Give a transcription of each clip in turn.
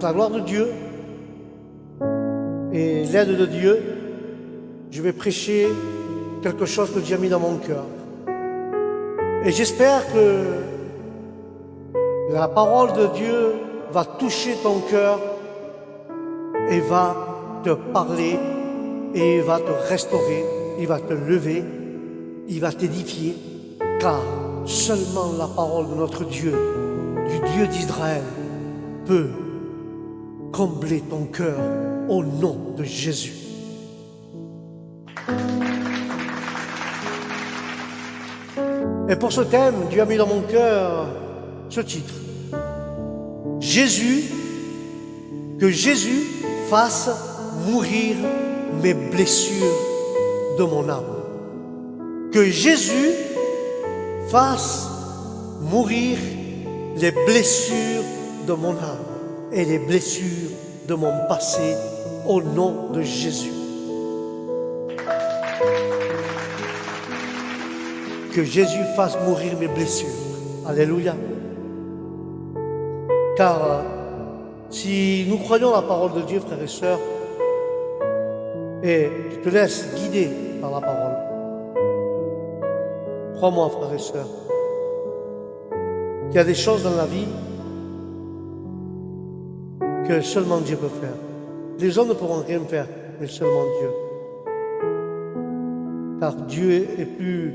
avec la gloire de Dieu et l'aide de Dieu, je vais prêcher quelque chose que Dieu a mis dans mon cœur. Et j'espère que la parole de Dieu va toucher ton cœur et va te parler et va te restaurer, il va te lever, il va t'édifier, car seulement la parole de notre Dieu, du Dieu d'Israël, peut combler ton cœur au nom de Jésus. Et pour ce thème, Dieu a mis dans mon cœur ce titre. Jésus, que Jésus fasse mourir mes blessures de mon âme. Que Jésus fasse mourir les blessures de mon âme et les blessures de mon passé au nom de Jésus. Que Jésus fasse mourir mes blessures. Alléluia. Car si nous croyons la parole de Dieu, frères et sœurs, et je te laisse guider par la parole, crois-moi, frères et sœurs, qu'il y a des choses dans la vie que seulement Dieu peut faire. Les hommes ne pourront rien faire, mais seulement Dieu. Car Dieu est plus...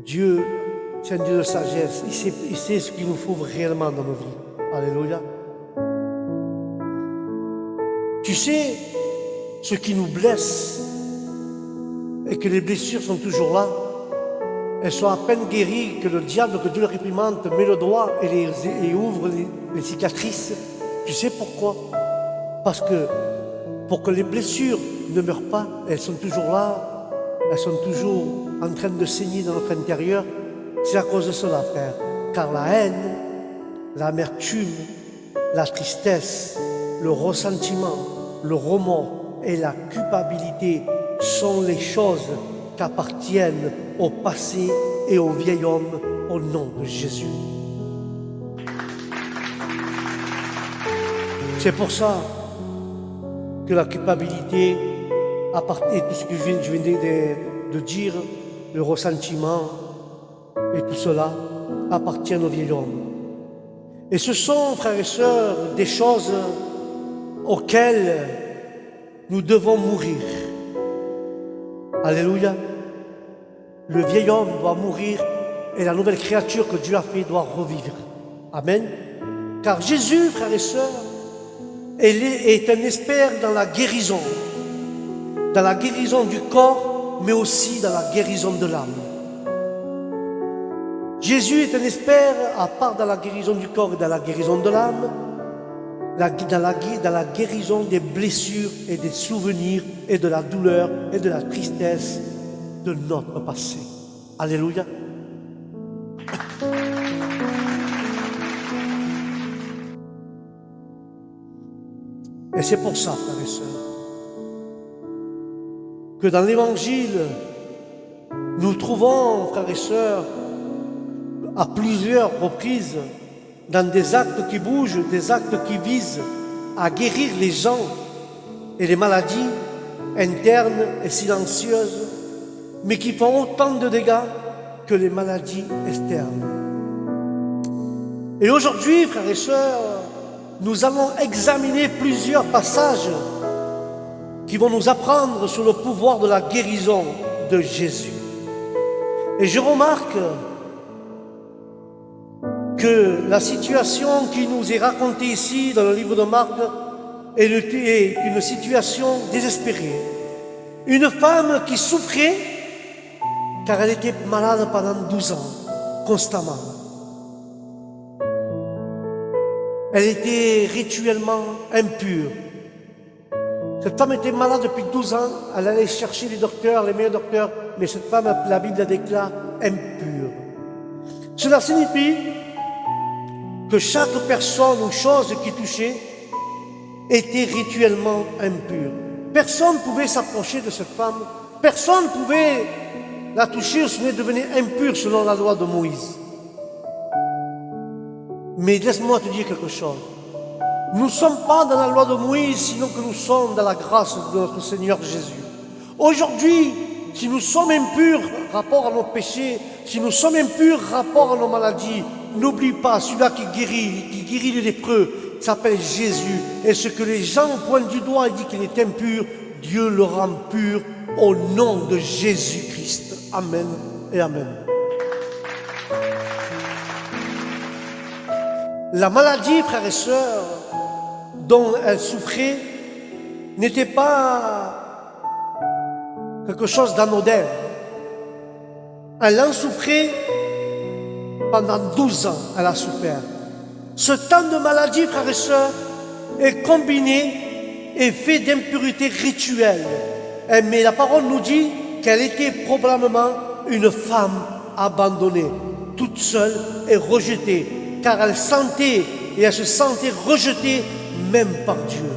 Dieu, c'est un Dieu de sagesse. Il sait ce qu'il nous faut réellement dans nos vies. Alléluia. Tu sais ce qui nous blesse et que les blessures sont toujours là. Elles sont à peine guéries que le diable, que Dieu le réprimande, met le doigt et ouvre les cicatrices. Tu sais pourquoi? Parce que pour que les blessures ne meurent pas, elles sont toujours là. Elles sont toujours en train de saigner dans notre intérieur. C'est à cause de cela, frère. Car la haine, l'amertume, la tristesse, le ressentiment, le remords et la culpabilité sont les choses qui appartiennent au passé et au vieil homme au nom de Jésus. C'est pour ça que la culpabilité et tout ce que je viens de dire, le ressentiment et tout cela appartiennent au vieil homme. Et ce sont, frères et sœurs, des choses auxquelles nous devons mourir. Alléluia. Le vieil homme doit mourir et la nouvelle créature que Dieu a fait doit revivre. Amen. Car Jésus, frères et sœurs, est un expert dans la guérison. Dans la guérison du corps, mais aussi dans la guérison de l'âme. Jésus est un expert, à part dans la guérison du corps et dans la guérison de l'âme, dans la guérison des blessures et des souvenirs et de la douleur et de la tristesse de notre passé. Alléluia. Et c'est pour ça, frères et sœurs, que dans l'Évangile, nous trouvons, frères et sœurs, à plusieurs reprises, dans des actes qui bougent, des actes qui visent à guérir les gens et les maladies internes et silencieuses, mais qui font autant de dégâts que les maladies externes. Et aujourd'hui, frères et sœurs, nous allons examiner plusieurs passages qui vont nous apprendre sur le pouvoir de la guérison de Jésus. Et je remarque que la situation qui nous est racontée ici dans le livre de Marc est une situation désespérée. Une femme qui souffrait car elle était malade pendant 12 ans, constamment. Elle était rituellement impure. Cette femme était malade depuis 12 ans, elle allait chercher les docteurs, les meilleurs docteurs, mais cette femme, la Bible la déclare impure. Cela signifie que chaque personne ou chose qui touchait était rituellement impure. Personne ne pouvait s'approcher de cette femme, personne ne pouvait la toucher, sinon elle devenait impure selon la loi de Moïse. Mais laisse-moi te dire quelque chose. Nous ne sommes pas dans la loi de Moïse, sinon que nous sommes dans la grâce de notre Seigneur Jésus. Aujourd'hui, si nous sommes impurs rapport à nos péchés, si nous sommes impurs rapport à nos maladies, n'oublie pas celui-là qui guérit les lépreux, s'appelle Jésus. Et ce que les gens pointent du doigt et disent qu'il est impur, Dieu le rend pur au nom de Jésus-Christ. Amen et amen. La maladie, frères et sœurs, dont elle souffrait, n'était pas quelque chose d'anodin. Elle en souffrait pendant 12 ans, elle a souffert. Ce temps de maladie, frères et sœurs, est combiné et fait d'impurités rituelles. Mais la parole nous dit qu'elle était probablement une femme abandonnée, toute seule et rejetée, car elle sentait et elle se sentait rejetée même par Dieu.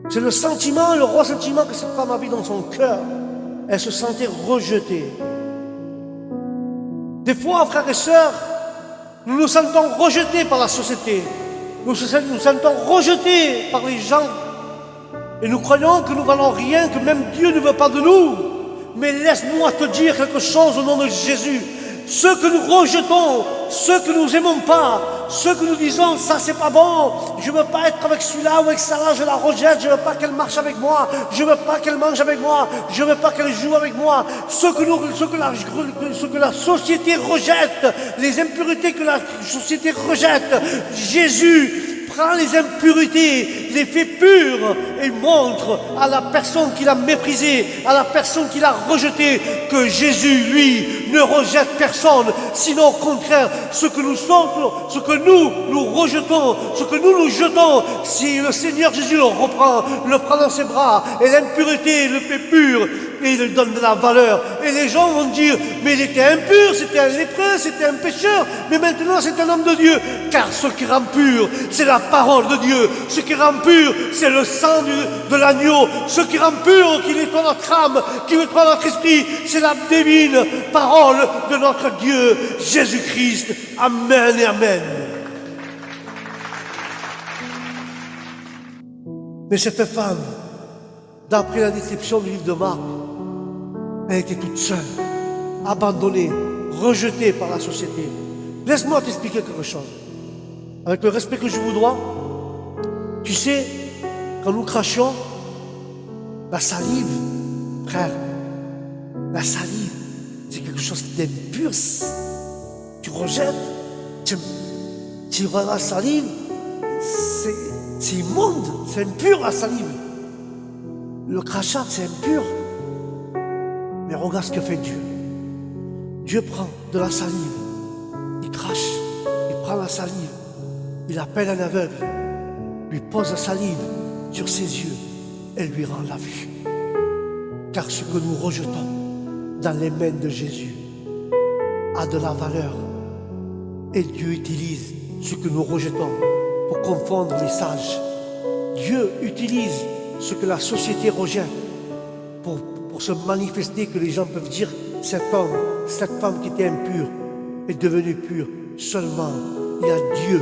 C'est le sentiment, le ressentiment que cette femme avait dans son cœur. Elle se sentait rejetée. Des fois, frères et sœurs, nous nous sentons rejetés par la société. Nous nous sentons rejetés par les gens. Et nous croyons que nous valons rien, que même Dieu ne veut pas de nous. Mais laisse-moi te dire quelque chose au nom de Jésus. Ceux que nous rejetons, ceux que nous n'aimons pas, ceux que nous disons, ça c'est pas bon, je ne veux pas être avec celui-là ou avec ça-là, je la rejette, je ne veux pas qu'elle marche avec moi, je ne veux pas qu'elle mange avec moi, je ne veux pas qu'elle joue avec moi. Ce que la société rejette, les impuretés que la société rejette, Jésus prend les impuretés, les fait pures et montre à la personne qui l'a méprisé, à la personne qui l'a rejeté, que Jésus, lui, ne rejette personne, sinon au contraire, ce que nous sommes, ce que nous rejetons, ce que nous jetons, si le Seigneur Jésus le reprend, le prend dans ses bras, et l'impureté le fait pur, et il lui donne de la valeur. Et les gens vont dire, mais il était impur, c'était un lépreux, c'était un pécheur, mais maintenant c'est un homme de Dieu. Car ce qui rend pur, c'est la parole de Dieu. Ce qui rend pur, c'est le sang de l'agneau. Ce qui rend pur, qui nettoie notre âme, qui nettoie notre esprit, c'est la divine parole de notre Dieu, Jésus-Christ. Amen et amen. Mais cette femme, d'après la description du livre de Marc, elle était toute seule, abandonnée, rejetée par la société. Laisse-moi t'expliquer quelque chose. Avec le respect que je vous dois, tu sais, quand nous crachions, la salive, frère, la salive, c'est quelque chose d'impur. Tu rejettes, tu vois la salive, c'est immonde, c'est impur la salive. Le crachat, c'est impur. Mais regarde ce que fait Dieu. Dieu prend de la salive, il crache, il prend la salive, il appelle un aveugle, lui pose la salive sur ses yeux et lui rend la vue. Car ce que nous rejetons dans les mains de Jésus a de la valeur. Et Dieu utilise ce que nous rejetons pour confondre les sages. Dieu utilise ce que la société rejette pour se manifester, que les gens peuvent dire, cet homme, cette femme qui était impure est devenue pure. Seulement, il y a Dieu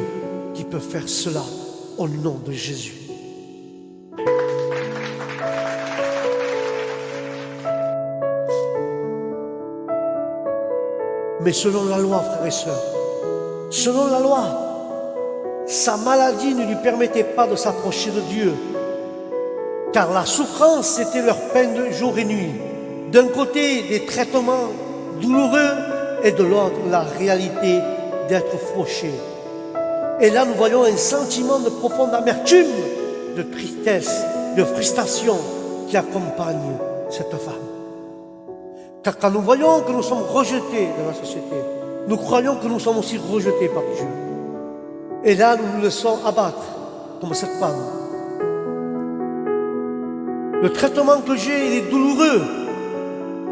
qui peut faire cela au nom de Jésus. Mais selon la loi, frères et sœurs, selon la loi, sa maladie ne lui permettait pas de s'approcher de Dieu. Car la souffrance, c'était leur peine de jour et nuit. D'un côté, des traitements douloureux et de l'autre, la réalité d'être fauché. Et là, nous voyons un sentiment de profonde amertume, de tristesse, de frustration qui accompagne cette femme. Car quand nous voyons que nous sommes rejetés dans la société, nous croyons que nous sommes aussi rejetés par Dieu. Et là, nous nous laissons abattre, comme cette femme. Le traitement que j'ai, il est douloureux.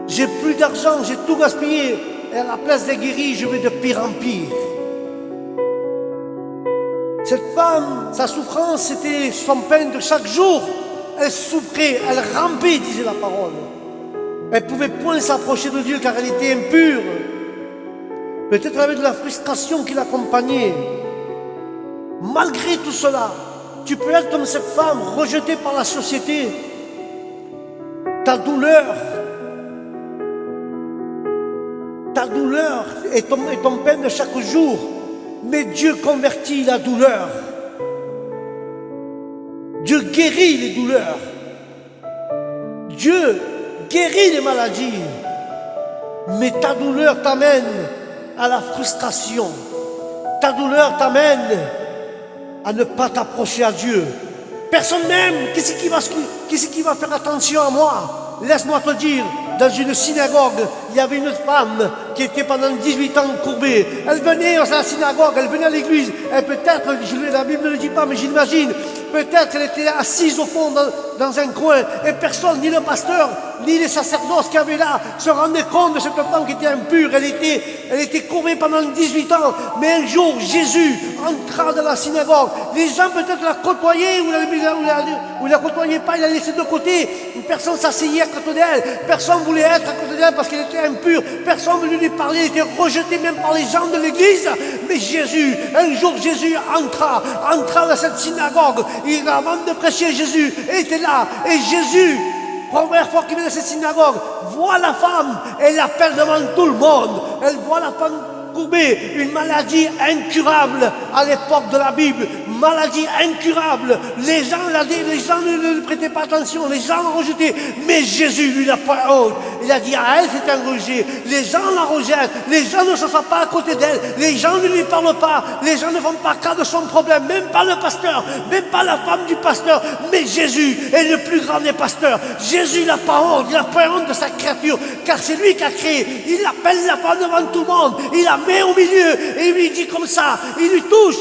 J'ai plus d'argent, j'ai tout gaspillé. Et à la place d'être guéri, je vais de pire en pire. Cette femme, sa souffrance, c'était son peine de chaque jour. Elle souffrait, elle rampait, disait la parole. Elle ne pouvait point s'approcher de Dieu car elle était impure. Peut-être avec de la frustration qui l'accompagnait. Malgré tout cela, tu peux être comme cette femme rejetée par la société. Ta douleur est ton peine de chaque jour. Mais Dieu convertit la douleur. Dieu guérit les douleurs. Dieu guérit les maladies. Mais ta douleur t'amène à la frustration. Ta douleur t'amène à ne pas t'approcher à Dieu. Personne n'aime. Qu'est-ce qui va faire attention à moi? Laisse-moi te dire, dans une synagogue, il y avait une femme qui était pendant 18 ans courbée. Elle venait à la synagogue, elle venait à l'église. Et peut-être, la Bible ne le dit pas, mais j'imagine, peut-être qu'elle était assise au fond dans un coin. Et personne, ni le pasteur, ni les sacerdotes qui avaient là, se rendaient compte de cette femme qui était impure. Elle était courbée pendant 18 ans. Mais un jour, Jésus entra dans la synagogue. Les gens peut-être la côtoyaient ou la côtoyaient pas, il la laissé de côté. Personne s'asseyait à côté d'elle. Personne voulait être à côté d'elle parce qu'elle était impure. Personne ne voulait lui parler. Elle était rejetée même par les gens de l'église. Mais Jésus, un jour Jésus entra dans cette synagogue. Avant de prêcher, Jésus était là. Et Jésus, première fois qu'il vient dans cette synagogue, voit la femme et l'appelle devant tout le monde. Elle voit la femme courbée, une maladie incurable à l'époque de la Bible, maladie incurable. Les gens ne lui prêtaient pas attention, les gens l'ont rejeté, mais Jésus lui n'a pas honte. Il a dit à elle, c'est un rejet. Les gens la rejettent, les gens ne s'assoient pas à côté d'elle, les gens ne lui parlent pas, les gens ne font pas cas de son problème, même pas le pasteur, même pas la femme du pasteur, mais Jésus est le plus grand des pasteurs. Jésus n'a pas honte, il n'a pas honte de sa créature, car c'est lui qui a créé. Il appelle la femme devant tout le monde, il la met au milieu et il lui dit comme ça, il lui touche,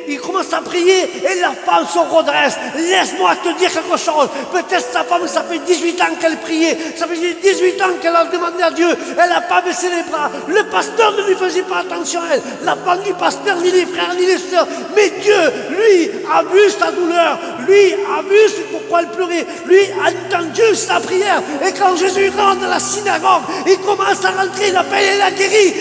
il commence à prier et la femme se redresse. Laisse-moi te dire quelque chose. Peut-être sa femme, ça fait 18 ans qu'elle priait. Ça fait 18 ans qu'elle a demandé à Dieu. Elle n'a pas baissé les bras. Le pasteur ne lui faisait pas attention à elle. La femme du pasteur, ni les frères, ni les sœurs. Mais Dieu, lui, a vu sa douleur. Lui, a vu pourquoi elle pleurait. Lui, a entendu sa prière. Et quand Jésus rentre dans la synagogue, il commence à rentrer, il appelle et la guérit.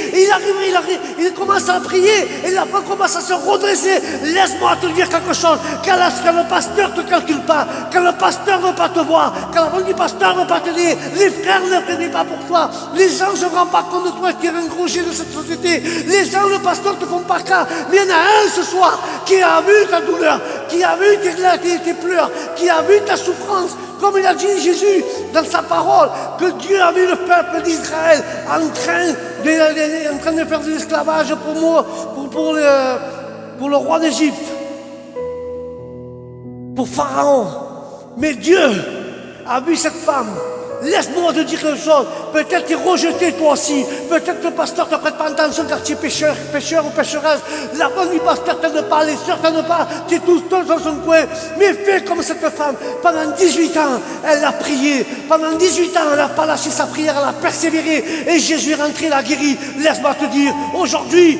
Il commence à prier et la femme commence à se redresser. Laisse-moi te dire quelque chose. Quand le pasteur ne te calcule pas, quand le pasteur ne veut pas te voir, quand la femme du pasteur ne veut pas te dire, les frères ne prennent pas pour toi, les gens ne se rendent pas compte de toi qui es un gros de cette société, les gens, le pasteur ne te font pas cas, mais il y en a un ce soir qui a vu ta douleur, qui a vu tes pleurs, qui a vu ta souffrance, comme il a dit Jésus dans sa parole, que Dieu a vu le peuple d'Israël en train de faire de l'esclavage pour le roi d'Égypte, pour Pharaon. Mais Dieu a vu cette femme. Laisse-moi te dire quelque chose. Peut-être tu es rejeté toi aussi. Peut-être que le pasteur ne te prête pas attention car tu es pécheur ou pécheresse. La femme du pasteur t'aide pas, les sœurs t'aident pas. Tu es tout seul dans son coin. Mais fais comme cette femme. Pendant 18 ans, elle a prié. Pendant 18 ans, elle n'a pas lâché sa prière, elle a persévéré. Et Jésus est rentré, l'a guéri. Laisse-moi te dire, aujourd'hui,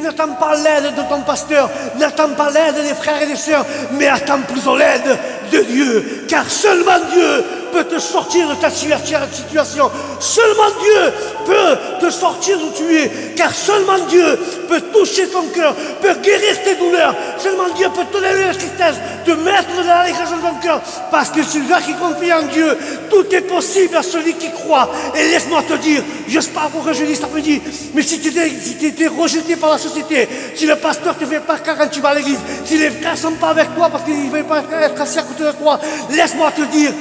n'attends pas l'aide de ton pasteur, n'attends pas l'aide des frères et des sœurs, mais attends plutôt l'aide de Dieu, car seulement Dieu peut te sortir de ta situation. Seulement Dieu peut te sortir d'où tu es, car seulement Dieu peut toucher ton cœur, peut guérir tes douleurs. Seulement Dieu peut te lever la tristesse, te mettre de l'allégresse dans ton cœur, parce que celui-là qui confie en Dieu, tout est possible à celui qui croit. Et laisse-moi te dire, je sais pas pourquoi je dis cet après-midi, mais si tu étais rejeté par la société, si le pasteur ne te fait pas cas quand tu vas à l'église, si les frères ne sont pas avec toi parce qu'ils ne veulent pas être assis à côté de toi, laisse-moi te dire,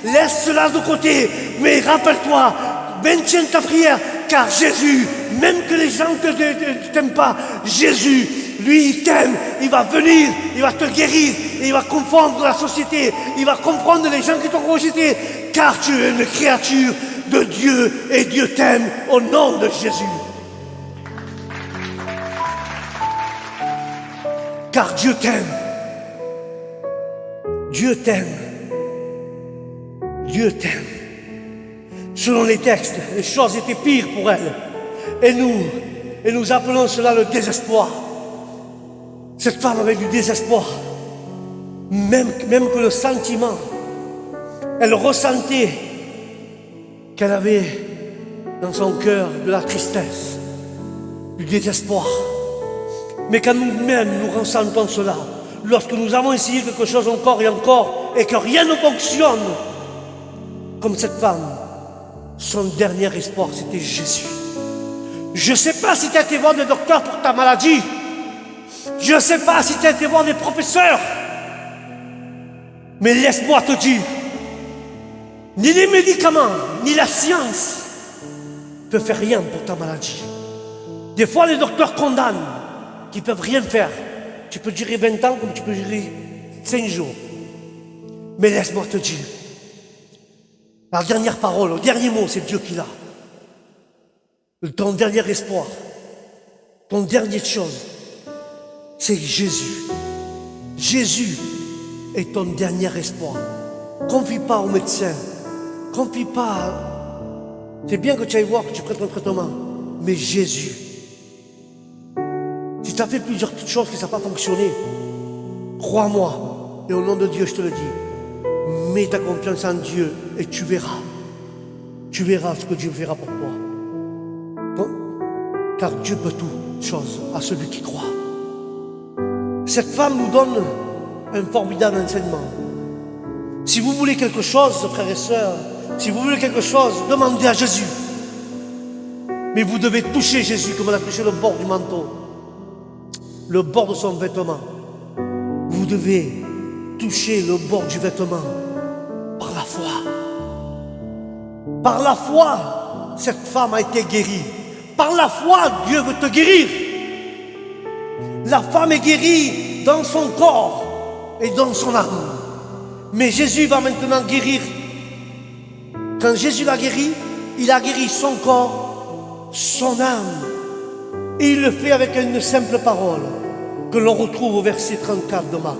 laisse cela de côté, mais rappelle-toi, maintiens ta prière, car Jésus, même que les gens ne t'aiment pas, Jésus, lui, il t'aime, il va venir, il va te guérir, et il va confondre la société, il va comprendre les gens qui t'ont rejeté, car tu es une créature de Dieu, et Dieu t'aime au nom de Jésus. Car Dieu t'aime. Dieu t'aime. Dieu t'aime. Selon les textes, les choses étaient pires pour elle. Et nous appelons cela le désespoir. Cette femme avait du désespoir. Même que le sentiment, elle ressentait qu'elle avait dans son cœur de la tristesse. du désespoir. Mais quand nous-mêmes nous ressentons cela, lorsque nous avons essayé quelque chose encore et encore, et que rien ne fonctionne, comme cette femme, son dernier espoir, c'était Jésus. Je ne sais pas si tu as été voir des docteurs pour ta maladie. Je ne sais pas si tu as été voir des professeurs. Mais laisse-moi te dire, ni les médicaments, ni la science ne peuvent faire rien pour ta maladie. Des fois, les docteurs condamnent, qui ne peuvent rien faire. Tu peux durer 20 ans comme tu peux durer 5 jours. Mais laisse-moi te dire, la dernière parole, le dernier mot, c'est Dieu qui l'a. Ton dernier espoir, ton dernière chose, c'est Jésus. Jésus est ton dernier espoir. Confie pas au médecin. Confie pas. C'est bien que tu ailles voir, que tu prennes ton traitement. Mais Jésus. Si tu as fait plusieurs petites choses qui ça n'a pas fonctionné, crois-moi, et au nom de Dieu, je te le dis, mets ta confiance en Dieu et tu verras. Tu verras ce que Dieu fera pour toi. Car Dieu peut toutes choses à celui qui croit. Cette femme nous donne un formidable enseignement. Si vous voulez quelque chose, frères et sœurs, si vous voulez quelque chose, demandez à Jésus. Mais vous devez toucher Jésus comme elle a touché le bord du manteau, le bord de son vêtement. Vous devez toucher le bord du vêtement par la foi. Par la foi, cette femme a été guérie. Par la foi, Dieu veut te guérir. La femme est guérie dans son corps et dans son âme. Mais Jésus va maintenant guérir. Quand Jésus l'a guéri, il a guéri son corps, son âme. Et il le fait avec une simple parole que l'on retrouve au verset 34 de Marc.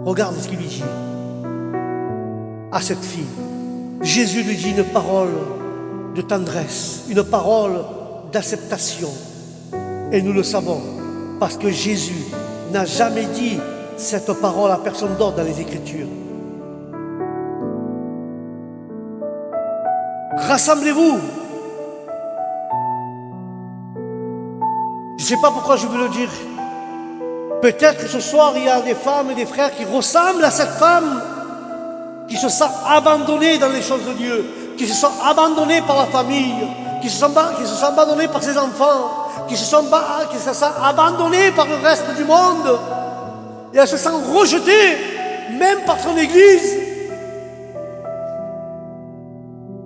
Regarde ce qu'il lui dit à cette fille. Jésus lui dit une parole de tendresse, une parole d'acceptation. Et nous le savons, parce que Jésus n'a jamais dit cette parole à personne d'autre dans les Écritures. Rassemblez-vous. Je ne sais pas pourquoi je veux le dire. Peut-être que ce soir, il y a des femmes et des frères qui ressemblent à cette femme, qui se sentent abandonnés dans les choses de Dieu, qui se sont abandonnés par la famille, qui se sont abandonnés par ses enfants, qui se sont abandonnés par le reste du monde. Et elle se sent rejetée, même par son église.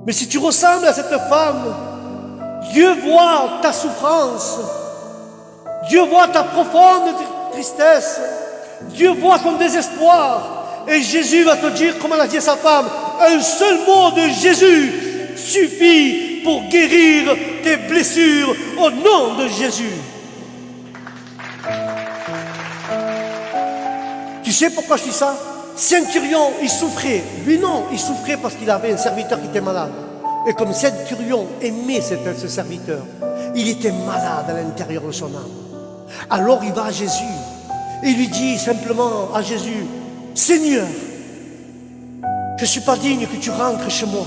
Mais si tu ressembles à cette femme, Dieu voit ta souffrance, Dieu voit ta profonde tristesse, Dieu voit ton désespoir. Et Jésus va te dire, comme elle a dit à sa femme, un seul mot de Jésus suffit pour guérir tes blessures au nom de Jésus. Tu sais pourquoi je dis ça? Centurion, il souffrait. Lui non, il souffrait parce qu'il avait un serviteur qui était malade. Et comme Centurion aimait ce serviteur, il était malade à l'intérieur de son âme. Alors il va à Jésus et il lui dit simplement à Jésus, Seigneur, je ne suis pas digne que tu rentres chez moi.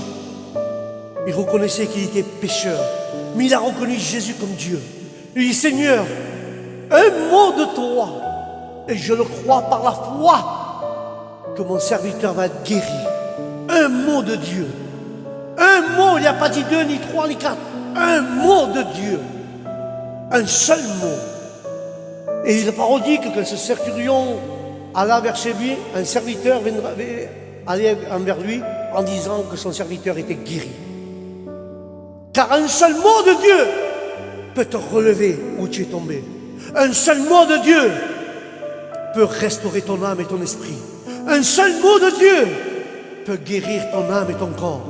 Il reconnaissait qu'il était pécheur, mais il a reconnu Jésus comme Dieu. Il dit, Seigneur, un mot de toi, et je le crois par la foi, que mon serviteur va être guéri. Un mot de Dieu. Un mot, il n'a pas dit 2, ni 3, ni 4. Un mot de Dieu. Un seul mot. Et il a dit que quand ce centurion alla vers chez lui, un serviteur allait envers lui en disant que son serviteur était guéri. Car un seul mot de Dieu peut te relever où tu es tombé. Un seul mot de Dieu peut restaurer ton âme et ton esprit. Un seul mot de Dieu peut guérir ton âme et ton corps.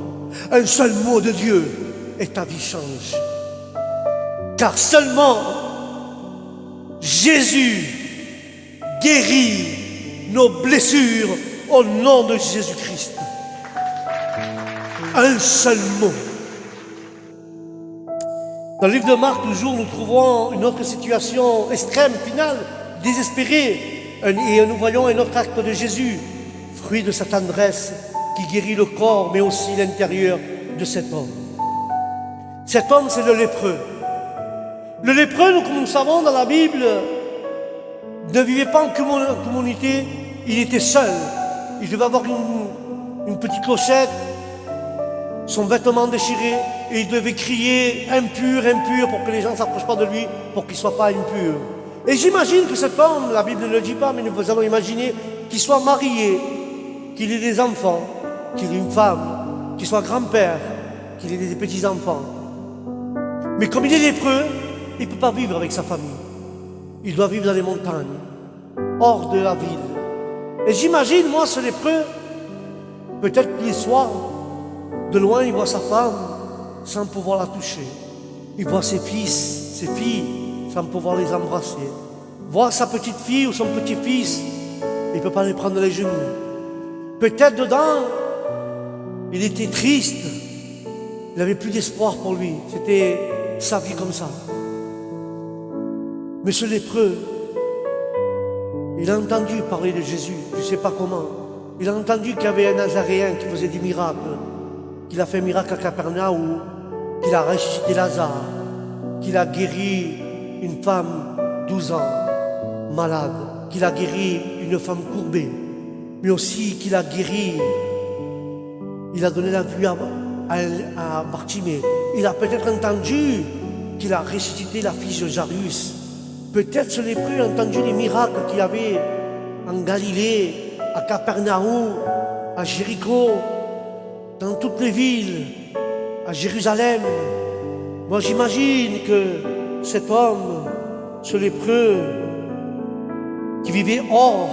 Un seul mot de Dieu et ta vie change. Car seulement Jésus guérit nos blessures au nom de Jésus-Christ. Un seul mot. Dans le livre de Marc, toujours, nous trouvons une autre situation extrême, finale, désespérée. Et nous voyons un autre acte de Jésus, fruit de sa tendresse, qui guérit le corps, mais aussi l'intérieur de cet homme. Cet homme, c'est le lépreux. Le lépreux, comme nous savons dans la Bible, ne vivait pas en communauté, il était seul. Il devait avoir une petite clochette, son vêtement déchiré, et il devait crier impur, impur, pour que les gens ne s'approchent pas de lui, pour qu'il ne soit pas impur. Et j'imagine que cet homme, la Bible ne le dit pas, mais nous allons imaginer qu'il soit marié, qu'il ait des enfants, qu'il ait une femme, qu'il soit grand-père, qu'il ait des petits-enfants. Mais comme il est lépreux, il ne peut pas vivre avec sa famille. Il doit vivre dans les montagnes, hors de la ville. Et j'imagine, moi, ce lépreux, peut-être que les soirs, de loin, il voit sa femme sans pouvoir la toucher. Il voit ses fils, ses filles, sans pouvoir les embrasser. Voir sa petite fille ou son petit-fils, il ne peut pas les prendre les genoux. Peut-être dedans, il était triste. Il n'avait plus d'espoir pour lui. C'était sa vie comme ça. Mais ce lépreux, il a entendu parler de Jésus, je ne sais pas comment. Il a entendu qu'il y avait un Nazaréen qui faisait des miracles, qu'il a fait un miracle à Capernaum, qu'il a ressuscité Lazare, qu'il a guéri une femme 12 ans, malade, qu'il a guéri une femme courbée, mais aussi qu'il a guéri, il a donné la vue à Bartimée. Il a peut-être entendu qu'il a ressuscité la fille de Jairus. Peut-être ce lépreux a entendu les miracles qu'il y avait en Galilée, à Capernaum, à Jéricho, dans toutes les villes, à Jérusalem. Moi j'imagine que cet homme, ce lépreux, qui vivait hors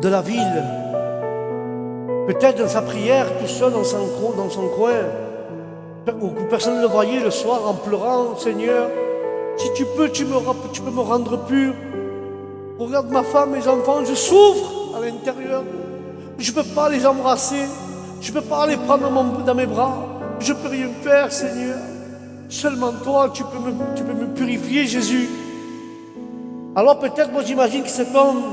de la ville, peut-être dans sa prière, tout seul dans son coin, où personne ne le voyait le soir en pleurant, Seigneur, si tu peux me rendre pur. Regarde ma femme, mes enfants, je souffre à l'intérieur. Je ne peux pas les embrasser. Je ne peux pas les prendre dans mes bras. Je ne peux rien faire, Seigneur. Seulement toi, tu peux me purifier, Jésus. Alors peut-être, moi j'imagine que cet homme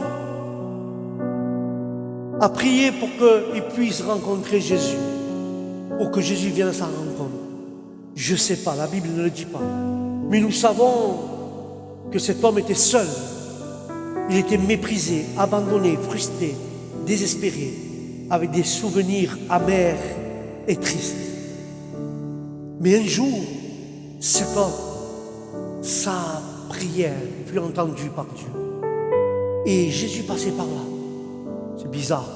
a prié pour qu'il puisse rencontrer Jésus, ou que Jésus vienne à sa rencontre. Je ne sais pas, la Bible ne le dit pas. Mais nous savons que cet homme était seul. Il était méprisé, abandonné, frustré, désespéré, avec des souvenirs amers et tristes. Mais un jour, cet homme, sa prière fut entendue par Dieu. Et Jésus passait par là. C'est bizarre.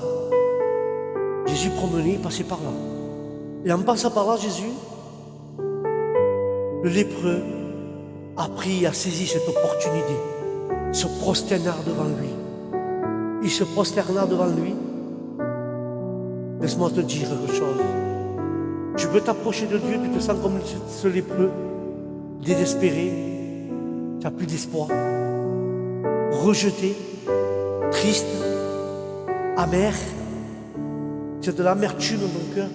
Jésus promenait, il passait par là. Et en passant par là, Jésus, le lépreux, a saisi cette opportunité, se prosterna devant lui. Il se prosterna devant lui. Laisse-moi te dire quelque chose. Tu veux t'approcher de Dieu, tu te sens comme ce lépreux, désespéré, tu n'as plus d'espoir, rejeté, triste, amer, tu as de l'amertume dans ton cœur.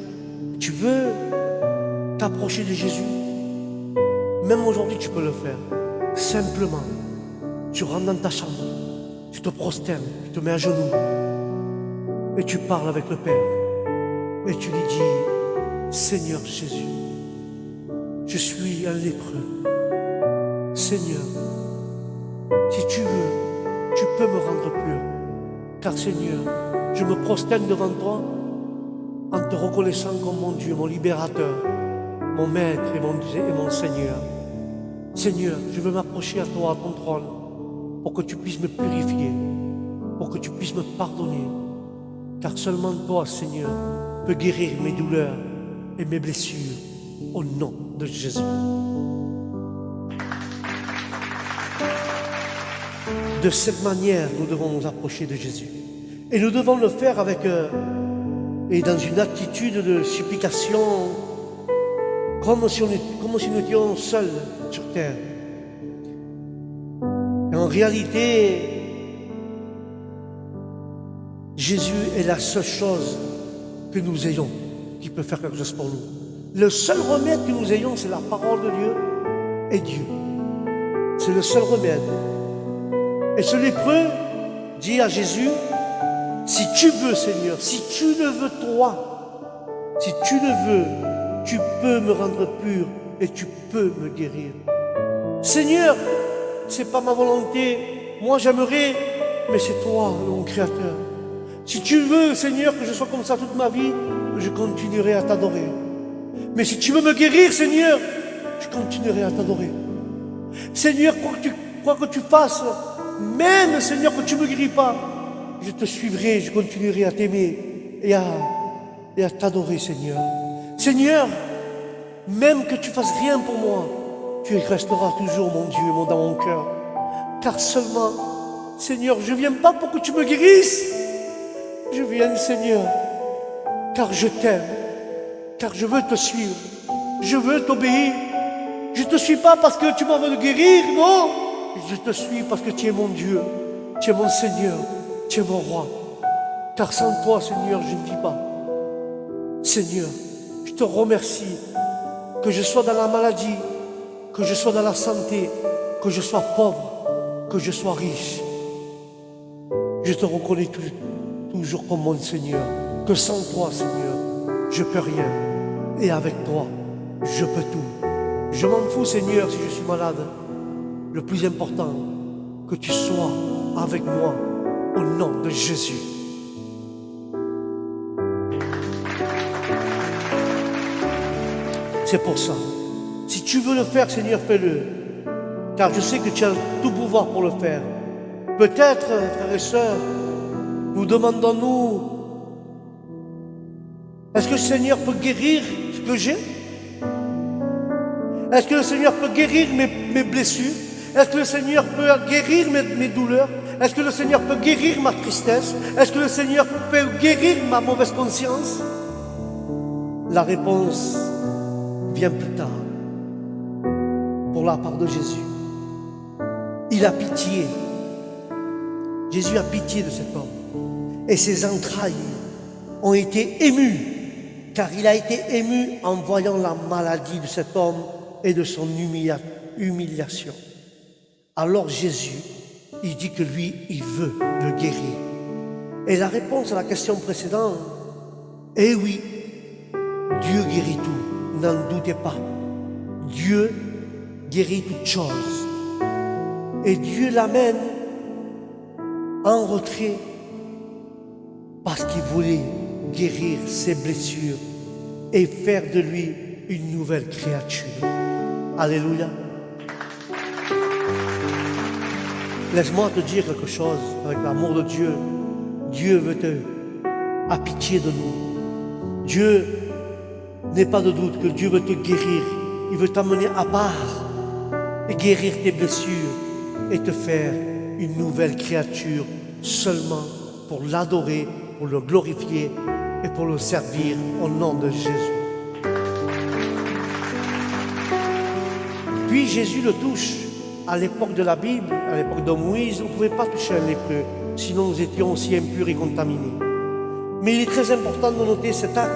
Tu veux t'approcher de Jésus. Même aujourd'hui, tu peux le faire. Simplement, tu rentres dans ta chambre, tu te prosternes, tu te mets à genoux et tu parles avec le Père. Et tu lui dis, Seigneur Jésus, je suis un lépreux. Seigneur, si tu veux, tu peux me rendre pur. Car Seigneur, je me prosterne devant toi en te reconnaissant comme mon Dieu, mon libérateur, mon maître et mon Seigneur. Seigneur, je veux m'approcher à toi, à ton trône, pour que tu puisses me purifier, pour que tu puisses me pardonner. Car seulement toi, Seigneur, peux guérir mes douleurs et mes blessures, au nom de Jésus. De cette manière, nous devons nous approcher de Jésus. Et nous devons le faire et dans une attitude de supplication, comme si nous étions seuls sur terre. Et en réalité, Jésus est la seule chose que nous ayons qui peut faire quelque chose pour nous. Le seul remède que nous ayons, c'est la parole de Dieu et Dieu. C'est le seul remède. Et ce lépreux dit à Jésus, si tu veux, Seigneur, si tu le veux toi, si tu le veux, tu peux me rendre pur et tu peux me guérir. Seigneur, c'est pas ma volonté. Moi, j'aimerais, mais c'est toi, mon Créateur. Si tu veux, Seigneur, que je sois comme ça toute ma vie, je continuerai à t'adorer. Mais si tu veux me guérir, Seigneur, je continuerai à t'adorer. Seigneur, quoi que tu fasses, même, Seigneur, que tu ne me guéris pas, je te suivrai, je continuerai à t'aimer et à t'adorer, Seigneur. Seigneur, même que tu fasses rien pour moi, tu resteras toujours mon Dieu, dans mon cœur. Car seulement, Seigneur, je ne viens pas pour que tu me guérisses. Je viens, Seigneur, car je t'aime, car je veux te suivre, je veux t'obéir. Je ne te suis pas parce que tu m'as voulu guérir, non. Je te suis parce que tu es mon Dieu, tu es mon Seigneur, tu es mon roi. Car sans toi, Seigneur, je ne vis pas. Seigneur, je te remercie que je sois dans la maladie, que je sois dans la santé, que je sois pauvre, que je sois riche. Je te reconnais toujours comme mon Seigneur, que sans toi, Seigneur, je ne peux rien. Et avec toi, je peux tout. Je m'en fous, Seigneur, si je suis malade. Le plus important, que tu sois avec moi au nom de Jésus. C'est pour ça. Si tu veux le faire, Seigneur, fais-le. Car je sais que tu as tout pouvoir pour le faire. Peut-être, frères et sœurs, nous demandons-nous, est-ce que le Seigneur peut guérir ce que j'ai? Est-ce que le Seigneur peut guérir mes blessures? Est-ce que le Seigneur peut guérir mes douleurs? Est-ce que le Seigneur peut guérir ma tristesse? Est-ce que le Seigneur peut guérir ma mauvaise conscience? La réponse vient plus tard, pour la part de Jésus. Il a pitié. Jésus a pitié de cet homme. Et ses entrailles ont été émues, car il a été ému en voyant la maladie de cet homme et de son humiliation. Alors Jésus, il dit que lui, il veut le guérir. Et la réponse à la question précédente, eh oui, Dieu guérit tout, n'en doutez pas. Dieu guérit toutes choses. Et Dieu l'amène en retrait parce qu'il voulait guérir ses blessures et faire de lui une nouvelle créature. Alléluia. Laisse-moi te dire quelque chose avec l'amour de Dieu. Dieu a pitié de nous. Dieu n'est pas de doute que Dieu veut te guérir. Il veut t'amener à part et guérir tes blessures et te faire une nouvelle créature seulement pour l'adorer, pour le glorifier et pour le servir au nom de Jésus. Puis Jésus le touche. À l'époque de la Bible, à l'époque de Moïse, on ne pouvait pas toucher un lépreux, sinon nous étions aussi impurs et contaminés. Mais il est très important de noter cet acte,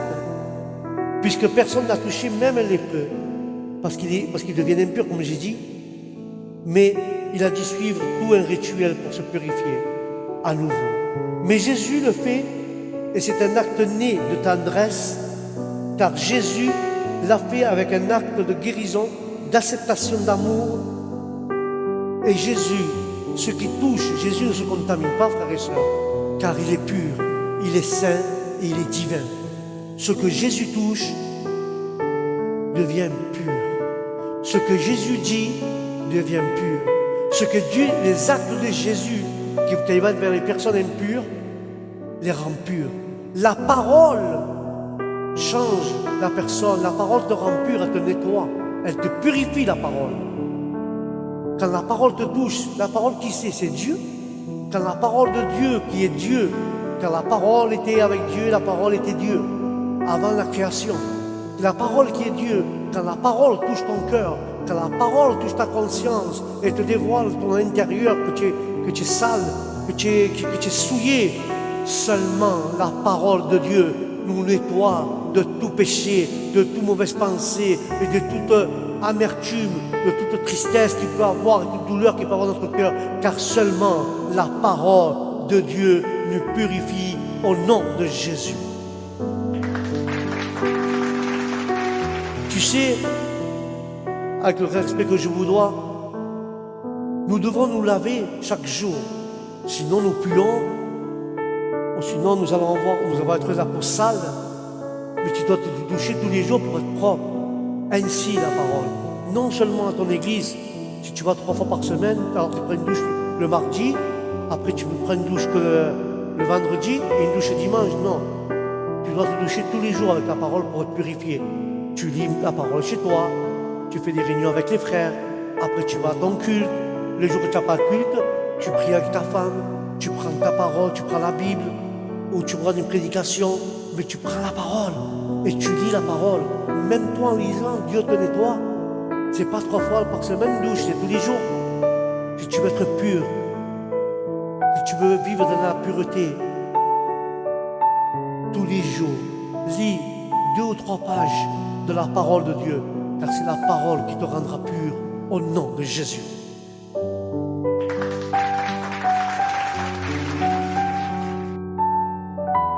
puisque personne n'a touché même un lépreux, parce qu'il devient impur, comme j'ai dit, mais il a dû suivre tout un rituel pour se purifier à nouveau. Mais Jésus le fait, et c'est un acte né de tendresse, car Jésus l'a fait avec un acte de guérison, d'acceptation, d'amour. Et Jésus, ce qui touche, Jésus ne se contamine pas, frères et sœurs, car il est pur, il est saint et il est divin. Ce que Jésus touche devient pur. Ce que Jésus dit devient pur. Ce que Dieu, les actes de Jésus qui vous téléphonent vers les personnes impures, les rend pures. La parole change la personne, la parole te rend pur, elle te nettoie, elle te purifie la parole. Quand la parole te touche, la parole qui c'est Dieu. Quand la parole de Dieu qui est Dieu, quand la parole était avec Dieu, la parole était Dieu, avant la création. La parole qui est Dieu, quand la parole touche ton cœur, quand la parole touche ta conscience et te dévoile ton intérieur, que tu es sale, que tu es souillé, seulement la parole de Dieu nous nettoie de tout péché, de toute mauvaise pensée et de toute amertume, de toute tristesse qu'il peut avoir et toute douleur qu'il peut avoir dans notre cœur, car seulement la parole de Dieu nous purifie au nom de Jésus. Tu sais, avec le respect que je vous dois, Nous devons nous laver chaque jour. Sinon nous puons, ou sinon nous allons être la peau sale. Mais tu dois te doucher tous les jours pour être propre. Ainsi la parole. Non seulement à ton église, si tu vas 3 fois par semaine, alors tu prends une douche le mardi, après tu prends une douche que le vendredi et une douche le dimanche. Non. Tu dois te doucher tous les jours avec la parole pour être purifié. Tu lis la parole chez toi, tu fais des réunions avec les frères, après tu vas à ton culte. Les jours que tu n'as pas de culte, tu pries avec ta femme, tu prends ta parole, tu prends la Bible, ou tu prends une prédication, mais tu prends la parole et tu lis la parole. Même toi en lisant, Dieu te nettoie. C'est pas 3 fois par semaine douche, c'est tous les jours. Si tu veux être pur, si tu veux vivre dans la pureté, tous les jours, lis 2 ou 3 pages de la parole de Dieu, car c'est la parole qui te rendra pur au nom de Jésus.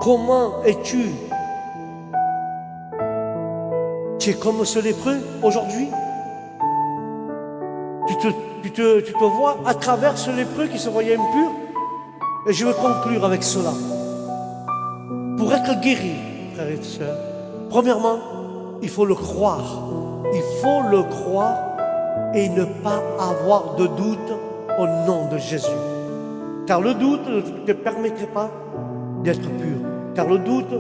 Comment es-tu? Tu es comme ce lépreux aujourd'hui? Tu te vois à travers ce lépreux qui se voyait impur? Et je veux conclure avec cela. Pour être guéri, frères et sœurs, premièrement, il faut le croire. Il faut le croire et ne pas avoir de doute au nom de Jésus. Car le doute ne te permettrait pas d'être pur. Car le doute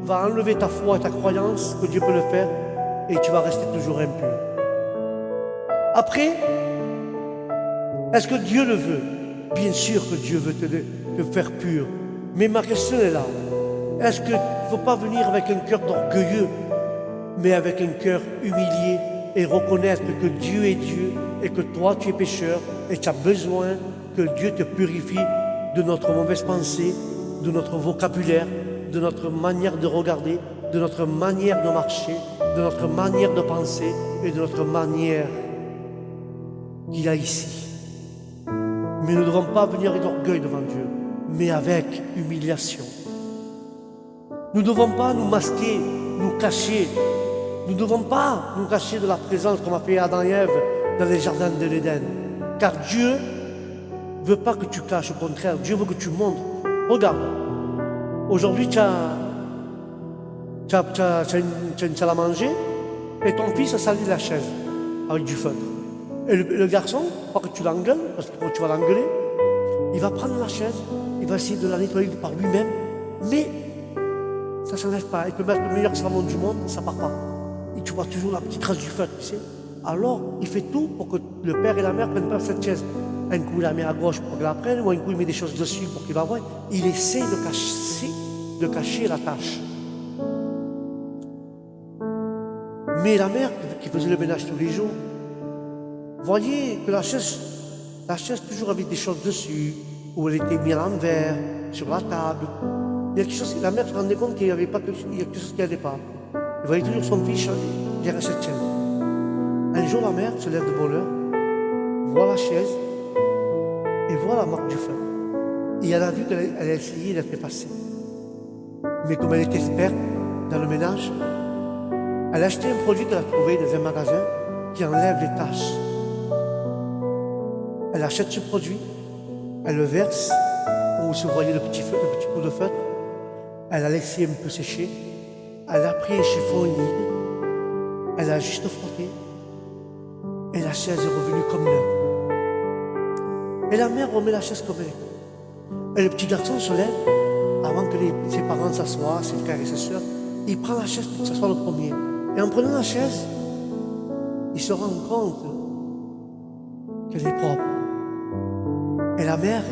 va enlever ta foi et ta croyance que Dieu peut le faire et tu vas rester toujours impur. Après, est-ce que Dieu le veut? Bien sûr que Dieu veut te faire pur. Mais ma question est là. Est-ce qu'il ne faut pas venir avec un cœur d'orgueilleux, mais avec un cœur humilié et reconnaître que Dieu est Dieu et que toi tu es pécheur et tu as besoin que Dieu te purifie de notre mauvaise pensée, de notre vocabulaire, de notre manière de regarder, de notre manière de marcher, de notre manière de penser et de notre manière qu'il y a ici. Mais nous ne devons pas venir avec orgueil devant Dieu, mais avec humiliation. Nous ne devons pas nous masquer, nous cacher. Nous ne devons pas nous cacher de la présence comme a fait Adam et Ève dans les jardins de l'Éden. Car Dieu ne veut pas que tu caches, au contraire, Dieu veut que tu montres. Regarde, aujourd'hui tu as une salle à manger et ton fils a sali la chaise avec du feutre. Et le garçon, pas que tu l'engueules, parce que quand tu vas l'engueuler, il va prendre la chaise, il va essayer de la nettoyer par lui-même, mais ça ne s'enlève pas. Il peut mettre le meilleur savon du monde, ça ne part pas. Et tu vois toujours la petite trace du feutre, tu sais. Alors, il fait tout pour que le père et la mère ne prennent pas cette chaise. Un coup, il la met à gauche pour qu'il la prenne, ou un coup, il met des choses dessus pour qu'il la voie. Il essaie de cacher la tâche. Mais la mère, qui faisait le ménage tous les jours, voyait que la chaise toujours avait des choses dessus, où elle était mise à l'envers, sur la table. Il y a quelque chose, la mère se rendait compte qu'il y avait quelque chose qui n'allait pas. Elle voyait toujours son fils derrière cette chaise. Un jour, la mère se lève de bonne heure, voit la chaise et voit la marque du feu. Et elle a vu qu'elle a essayé d'être effacée. Mais comme elle était experte dans le ménage, elle a acheté un produit qu'elle a trouvé dans un magasin qui enlève les taches. Elle achète ce produit, elle le verse, où se voyait le petit coup de feutre. Elle a laissé un peu sécher. Elle a pris un chiffon humide. Elle a juste frotté. Et la chaise est revenue comme neuve. Et la mère remet la chaise comme elle est. Et le petit garçon se lève, avant que ses parents s'assoient, ses frères et ses soeurs. Il prend la chaise pour s'asseoir le premier. Et en prenant la chaise, il se rend compte qu'elle est propre. Et la mère,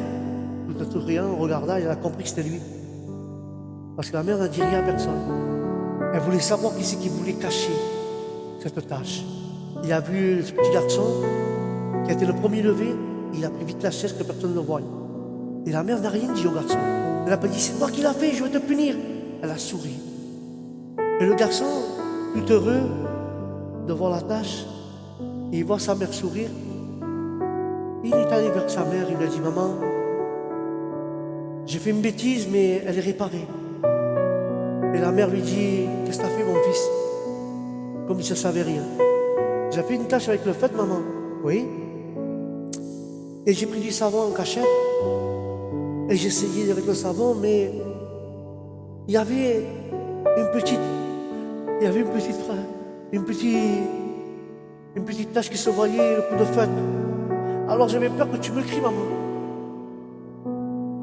tout en souriant, regarda, elle a compris que c'était lui. Parce que la mère n'a dit rien à personne. Elle voulait savoir qui c'est qui voulait cacher cette tâche. Il a vu ce petit garçon qui a été le premier levé, il a pris vite la chaise que personne ne le voie. Et la mère n'a rien dit au garçon. Elle n'a pas dit, c'est toi qui l'as fait, je vais te punir. Elle a souri. Et le garçon, tout heureux de voir la tâche, et il voit sa mère sourire. Il est allé vers sa mère, il lui a dit, maman, j'ai fait une bêtise, mais elle est réparée. Et la mère lui dit, qu'est-ce que t'as fait, mon fils? Comme si ça ne savait rien. J'ai fait une tâche avec le feu, maman. Oui. Et j'ai pris du savon en cachette. Et j'ai essayé avec le savon, mais il y avait une petite tache qui se voyait, le coup de feu. Alors j'avais peur que tu me cries, maman.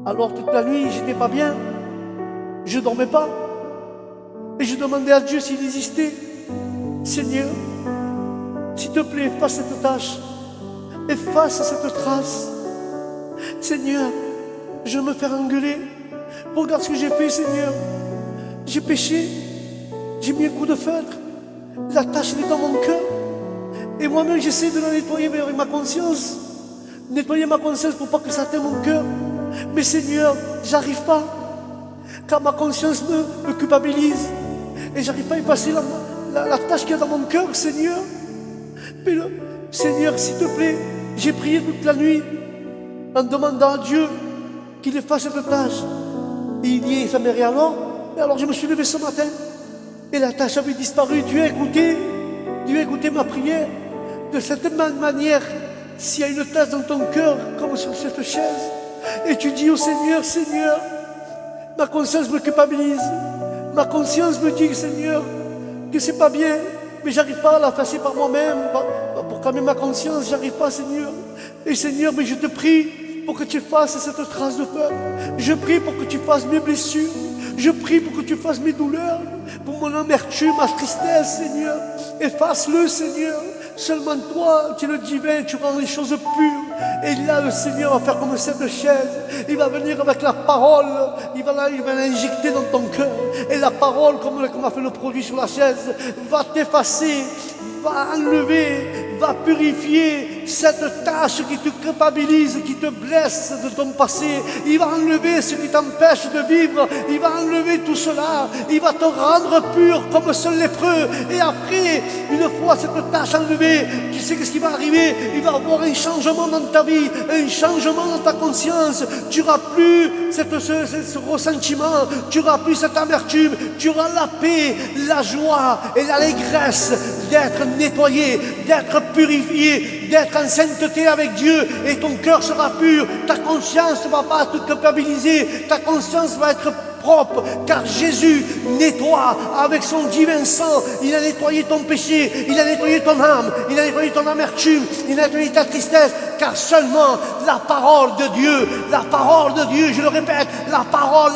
Alors toute la nuit, j'étais pas bien. Je dormais pas. Et je demandais à Dieu s'il existait. Seigneur, s'il te plaît, efface cette tâche. Efface cette trace. Seigneur, je vais me faire engueuler. Regarde ce que j'ai fait, Seigneur. J'ai péché. J'ai mis un coup de feutre. La tâche elle est dans mon cœur. Et moi-même, j'essaie de la nettoyer avec ma conscience. Nettoyer ma conscience pour pas que ça atteigne mon cœur. Mais Seigneur, j'arrive pas. Car ma conscience me culpabilise. Et j'arrive pas à effacer la tâche qu'il y a dans mon cœur, Seigneur. Mais Seigneur, s'il te plaît, j'ai prié toute la nuit en demandant à Dieu qu'il efface cette tâche. Et il dit, ça m'est rien alors. Et alors je me suis levé ce matin. Et la tâche avait disparu. Dieu a écouté ma prière. De cette même manière, s'il y a une tâche dans ton cœur, comme sur cette chaise, et tu dis au Seigneur, Seigneur, ma conscience me culpabilise. Ma conscience me dit, Seigneur, que c'est pas bien, mais j'arrive pas à la effacer par moi-même. Pour calmer ma conscience, j'arrive pas, Seigneur. Et Seigneur, mais je te prie pour que tu fasses cette trace de feu. Je prie pour que tu fasses mes blessures. Je prie pour que tu fasses mes douleurs, pour mon amertume, ma tristesse, Seigneur. Efface-le, Seigneur. Seulement toi, tu es le divin, tu rends les choses pures. Et là, le Seigneur va faire comme cette chaise. Il va venir avec la parole. Il va l'injecter dans ton cœur. Et la parole, comme a fait le produit sur la chaise, va t'effacer, va enlever, va purifier cette tâche qui te culpabilise, qui te blesse de ton passé. Il va enlever ce qui t'empêche de vivre. Il va enlever tout cela. Il va te rendre pur comme ce lépreux. Et après, une fois cette tâche enlevée, tu sais ce qui va arriver? Il va y avoir un changement dans ta vie, un changement dans ta conscience. Tu n'auras plus ce ressentiment, tu n'auras plus cette amertume, tu auras la paix, la joie et l'allégresse d'être nettoyé, d'être purifié, d'être en sainteté avec Dieu, et ton cœur sera pur, ta conscience ne va pas te culpabiliser, ta conscience va être propre, car Jésus nettoie avec son divin sang. Il a nettoyé ton péché, il a nettoyé ton âme, il a nettoyé ton amertume, il a nettoyé ta tristesse, car seulement la parole de Dieu, je le répète, la parole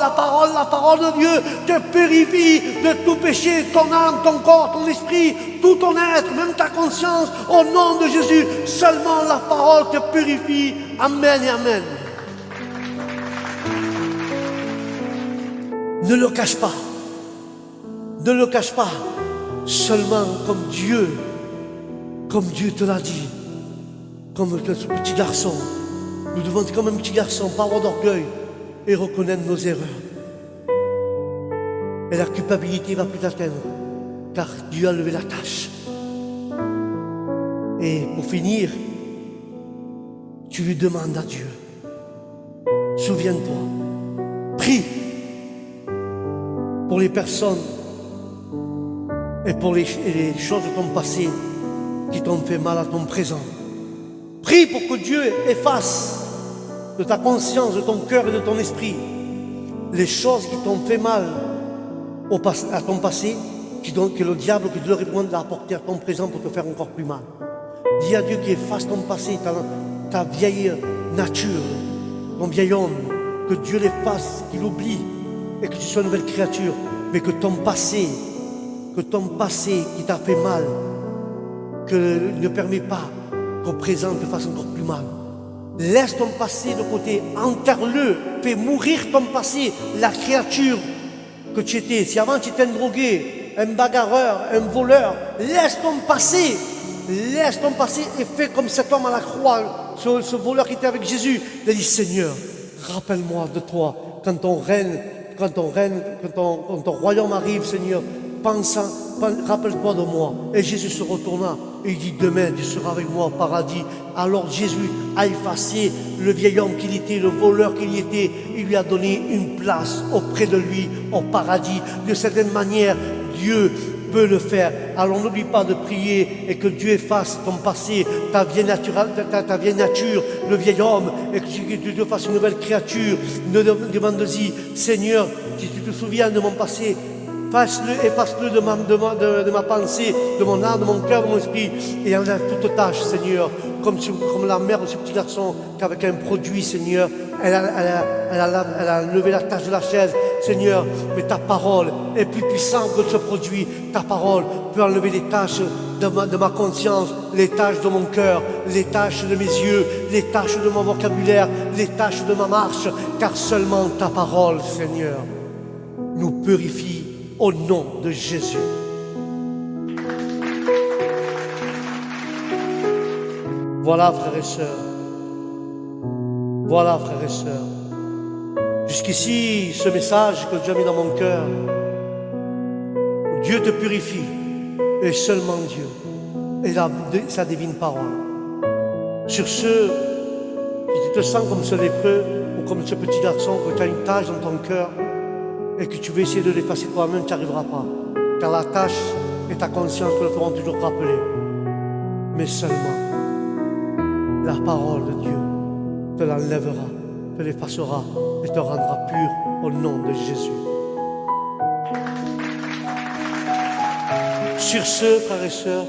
de Dieu te purifie de tout péché, ton âme, ton corps, ton esprit, tout ton être, même ta conscience. Au nom de Jésus, seulement la parole te purifie. Amen et amen. Ne le cache pas. Ne le cache pas. Seulement comme Dieu te l'a dit. Comme ce petit garçon. Nous devons être comme un petit garçon, pas avoir d'orgueil, et reconnaître nos erreurs. Et la culpabilité ne va plus t'atteindre, car Dieu a levé la tâche. Et pour finir, tu lui demandes à Dieu. Souviens-toi. Prie pour les personnes et pour les choses de ton passé qui t'ont fait mal à ton présent. Prie pour que Dieu efface de ta conscience, de ton cœur et de ton esprit les choses qui t'ont fait mal à ton passé, que le diable, que Dieu le répond l'a apporté à ton présent pour te faire encore plus mal. Dis à Dieu qu'il efface ton passé, ta vieille nature, ton vieil homme, que Dieu l'efface, qu'il oublie et que tu sois une nouvelle créature, mais que ton passé qui t'a fait mal, que ne permet pas qu'au présent te fasse encore plus mal. Laisse ton passé de côté, enterre-le, fais mourir ton passé, la créature que tu étais. Si avant tu étais un drogué, un bagarreur, un voleur, laisse ton passé et fais comme cet homme à la croix, ce voleur qui était avec Jésus. Il a dit, Seigneur, rappelle-moi de toi quand ton royaume arrive, Seigneur. Rappelle-toi de moi. Et Jésus se retourna et il dit, demain tu seras avec moi au paradis. Alors Jésus a effacé le vieil homme qu'il était, le voleur qu'il était. Il lui a donné une place auprès de lui au paradis. De cette même manière, Dieu peux le faire. Alors n'oublie pas de prier et que Dieu efface ton passé, ta vieille nature, le vieil homme, et que Dieu fasse une nouvelle créature. Demande-y, Seigneur, si tu te souviens de mon passé, efface-le de ma pensée, de mon âme, de mon cœur, de mon esprit, et enlève toute tâche, Seigneur, comme la mère de ce petit garçon qu'avec un produit, Seigneur, elle a levé la tâche de la chaise, Seigneur, mais ta parole est plus puissante que ce produit. Ta parole peut enlever les tâches de ma conscience, les tâches de mon cœur, les tâches de mes yeux, les tâches de mon vocabulaire, les tâches de ma marche, car seulement ta parole, Seigneur, nous purifie au nom de Jésus. Voilà, frères et sœurs. Voilà, frères et sœurs. Jusqu'ici, ce message que Dieu a mis dans mon cœur, Dieu te purifie, et seulement Dieu, et sa divine parole. Sur ce, si tu te sens comme ce lépreux, ou comme ce petit garçon, que tu as une tâche dans ton cœur, et que tu veux essayer de l'effacer toi-même, tu n'y arriveras pas. Car la tâche et ta conscience te le feront toujours rappeler. Mais seulement, la parole de Dieu te l'enlèvera, te l'effacera et te rendra pur au nom de Jésus. Sur ce, frères et sœurs,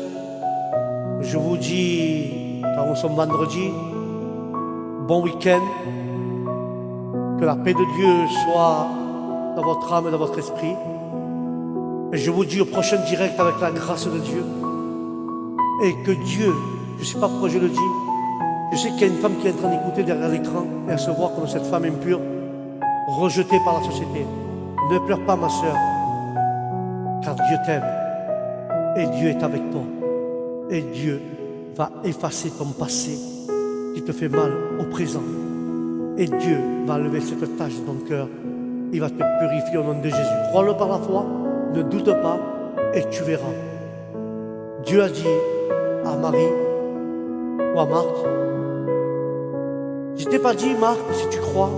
je vous dis, car nous sommes vendredi, bon week-end, que la paix de Dieu soit dans votre âme et dans votre esprit. Et je vous dis au prochain direct avec la grâce de Dieu. Et que Dieu, je ne sais pas pourquoi je le dis, je sais qu'il y a une femme qui est en train d'écouter derrière l'écran et elle se voit comme cette femme impure, rejetée par la société. Ne pleure pas, ma sœur, car Dieu t'aime et Dieu est avec toi. Et Dieu va effacer ton passé qui te fait mal au présent. Et Dieu va lever cette tâche de ton cœur. Il va te purifier au nom de Jésus. Crois-le par la foi, ne doute pas et tu verras. Dieu a dit à Marie ou à Marthe, je ne t'ai pas dit, Marthe, si tu crois,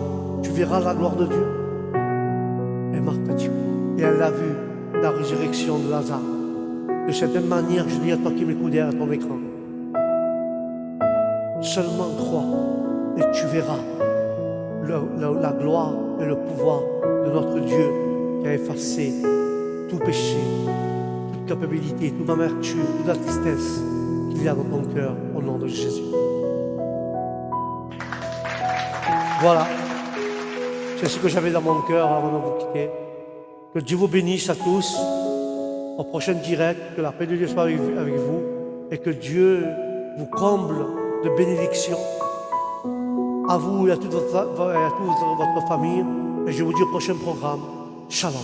tu verras la gloire de Dieu. Et Marthe a dit oui. Et elle a vu la résurrection de Lazare. De cette même manière, je dis à toi qui m'écoutes derrière ton écran, seulement crois et tu verras la gloire et le pouvoir de notre Dieu qui a effacé tout péché, toute culpabilité, toute amertume, toute la tristesse qu'il y a dans ton cœur au nom de Jésus. Voilà, c'est ce que j'avais dans mon cœur avant de vous quitter. Que Dieu vous bénisse à tous. Au prochain direct, que la paix de Dieu soit avec vous et que Dieu vous comble de bénédictions à vous et à toute votre famille. Et je vous dis au prochain programme, Shalom.